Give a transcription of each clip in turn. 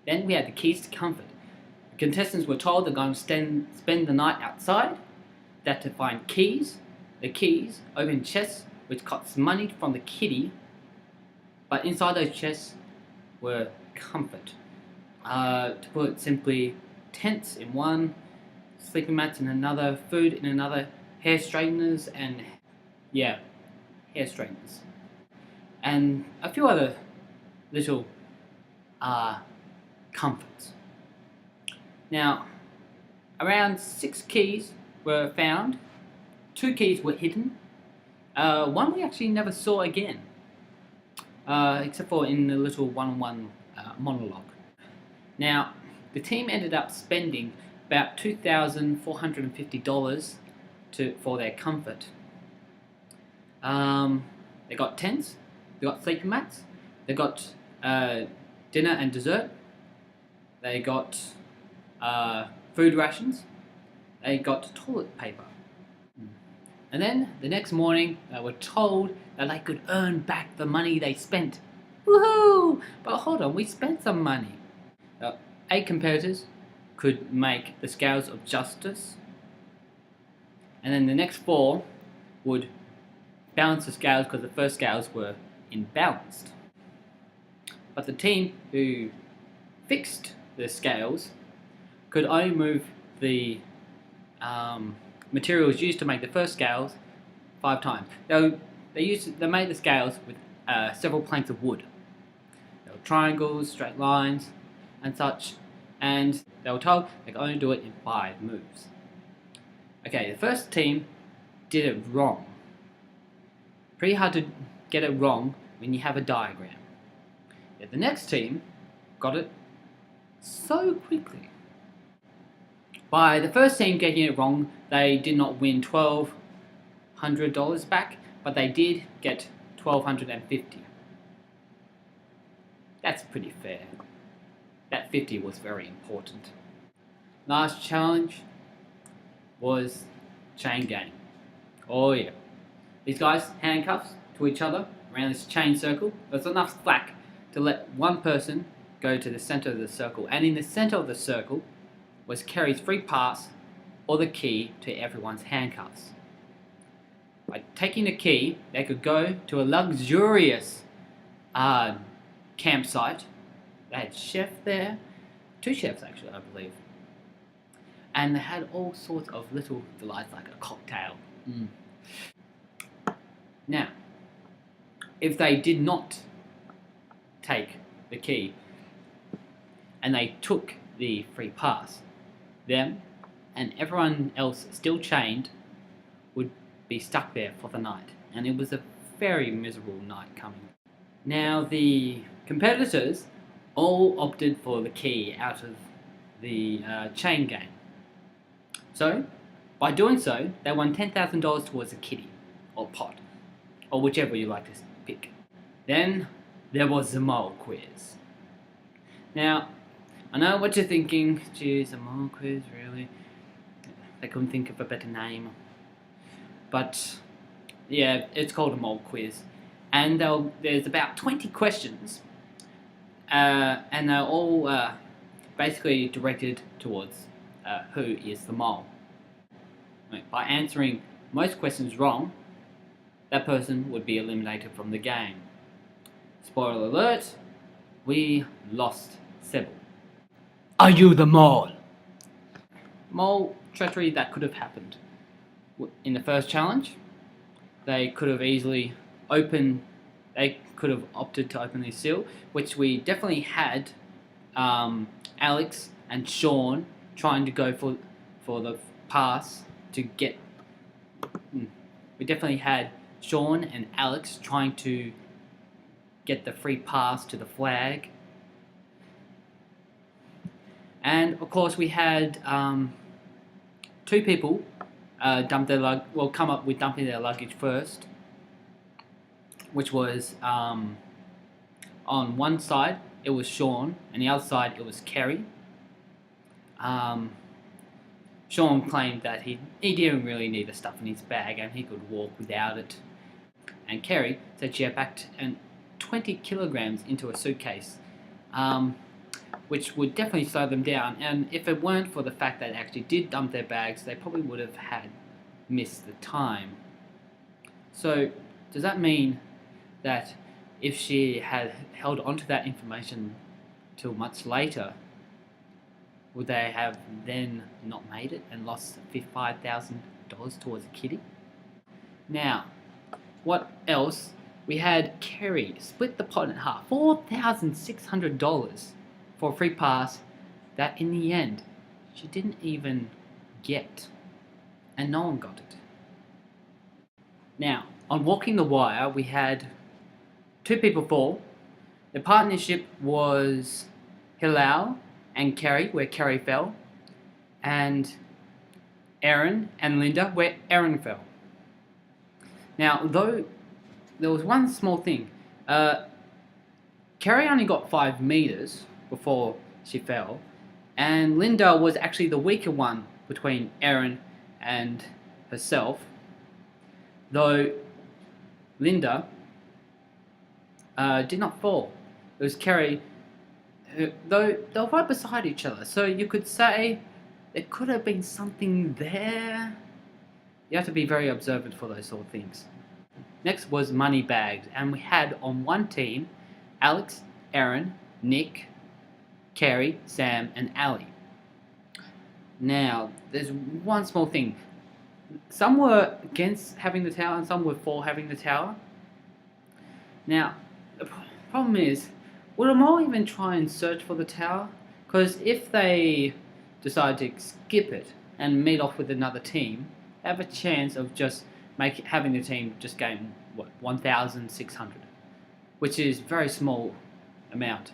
Then we had the keys to comfort. The contestants were told they're going to spend the night outside. They had to find keys. The keys open chests, which cost money from the kitty, but inside those chests were comfort. To put it simply, tents in one, sleeping mats in another, food in another, hair straighteners, and yeah, hair straighteners, and a few other little comforts. Now, around 6 keys were found. 2 keys were hidden. One we actually never saw again, except for in the little one-on-one monologue. Now, the team ended up spending about $2,450 for their comfort. They got tents, they got sleeping mats, they got dinner and dessert, they got food rations, they got toilet paper. And then the next morning they were told that they could earn back the money they spent. Woohoo! But hold on, we spent some money. 8 competitors could make the scales of justice, and then the next 4 would balance the scales because the first scales were imbalanced. But the team who fixed the scales could only move the materials used to make the first scales 5 times. They made the scales with several planks of wood. There were triangles, straight lines, and such, and they were told they could only do it in 5 moves. Okay, the first team did it wrong. Pretty hard to get it wrong when you have a diagram. Yet the next team got it so quickly. By the first team getting it wrong, they did not win $1,200 back, but they did get $1,250. That's pretty fair. That 50 was very important. Last challenge was chain gang. Oh yeah. These guys handcuffs to each other around this chain circle. There's enough slack to let one person go to the center of the circle, and in the center of the circle was Kerry's free pass or the key to everyone's handcuffs. By taking the key, they could go to a luxurious campsite. They had chef there, 2 chefs actually, I believe, and they had all sorts of little delights like a cocktail. Now, if they did not take the key and they took the free pass, them and everyone else still chained would be stuck there for the night, and it was a very miserable night coming. Now, the competitors all opted for the key out of the chain game. So, by doing so, they won $10,000 towards a kitty, or pot, or whichever you like to pick. Then, there was the mole quiz. Now, I know what you're thinking. Geez, a mole quiz, really? They couldn't think of a better name. But, yeah, it's called a mole quiz. And there's about 20 questions, and they're all basically directed towards who is the mole. By answering most questions wrong, that person would be eliminated from the game. Spoiler alert, we lost Sybil. Are you the mole? Mole treachery that could have happened. In the first challenge, they could have opted to open the seal, which we definitely had Alex and Sean trying to go for the pass to get. We definitely had Sean and Alex trying to get the free pass to the flag. And of course we had 2 people come up with dumping their luggage first, which was on one side it was Sean and the other side it was Kerry. Sean claimed that he didn't really need the stuff in his bag and he could walk without it. And Kerry said she had packed 20 kilograms into a suitcase. which would definitely slow them down. And if it weren't for the fact that they actually did dump their bags, they probably would have had missed the time. So does that mean that if she had held onto that information till much later, would they have then not made it and lost $5,000 towards a kitty? Now, what else? We had Kerry split the pot in half, $4,600 for a free pass that in the end she didn't even get, and no one got it. Now, on Walking the Wire, we had 2 people fall. The partnership was Hilal and Kerry, where Kerry fell, and Aaron and Linda, where Aaron fell. Now, though there was one small thing, Kerry only got 5 meters before she fell, and Linda was actually the weaker one between Aaron and herself, though Linda did not fall. It was Kerry, though they were right beside each other, so you could say there could have been something there. You have to be very observant for those sort of things. Next was money bags, and we had on one team Alex, Aaron, Nick, Kerry, Sam, and Ali. Now, there's one small thing. Some were against having the tower and some were for having the tower. Now, the problem is, would them all even try and search for the tower? Because if they decide to skip it and meet off with another team, they have a chance of just having the team just gain, 1,600, which is a very small amount.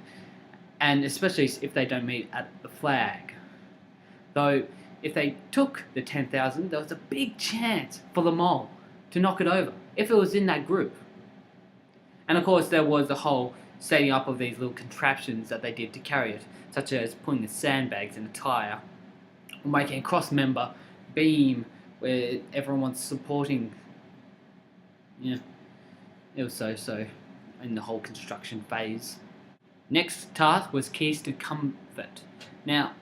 And especially if they don't meet at the flag. Though, if they took the 10,000, there was a big chance for them all to knock it over, if it was in that group. And of course, there was the whole setting up of these little contraptions that they did to carry it, such as putting the sandbags in a tyre, or making a cross-member beam where everyone's supporting. Yeah, it was so in the whole construction phase. Next task was keys to comfort. Now,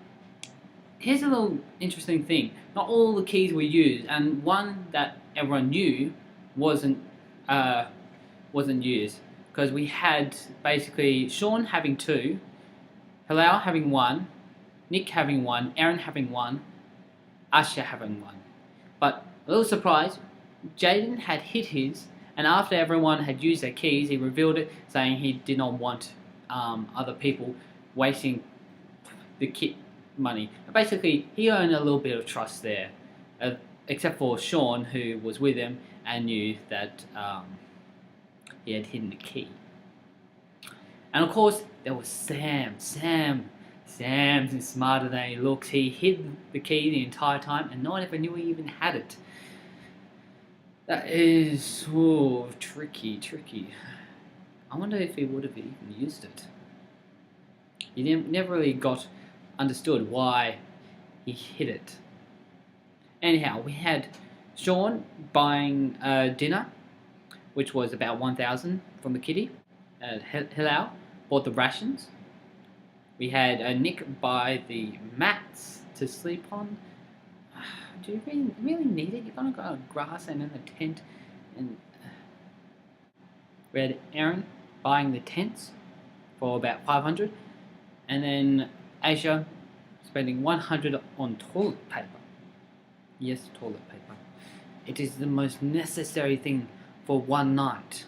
here's a little interesting thing. Not all the keys were used, and one that everyone knew wasn't used, because we had basically Sean having 2, Hilal having 1, Nick having 1, Aaron having 1, Asha having 1. But a little surprise, Jaden had hit his, and after everyone had used their keys, he revealed it, saying he did not want other people wasting the kit money. Basically, he earned a little bit of trust there, except for Sean, who was with him and knew that he had hidden the key. And of course, there was Sam. Sam's smarter than he looks. He hid the key the entire time, and no one ever knew he even had it. That is tricky. I wonder if he would have even used it. He never really understood why he hid it. Anyhow, we had Sean buying dinner, which was about 1,000 from the kitty. Hilal bought the rations. We had Nick buy the mats to sleep on. Do you really need it? You're gonna go on grass and in the tent. And we had Aaron buying the tents for about 500, and then Asia spending 100 on toilet paper. Yes, toilet paper. It is the most necessary thing for one night.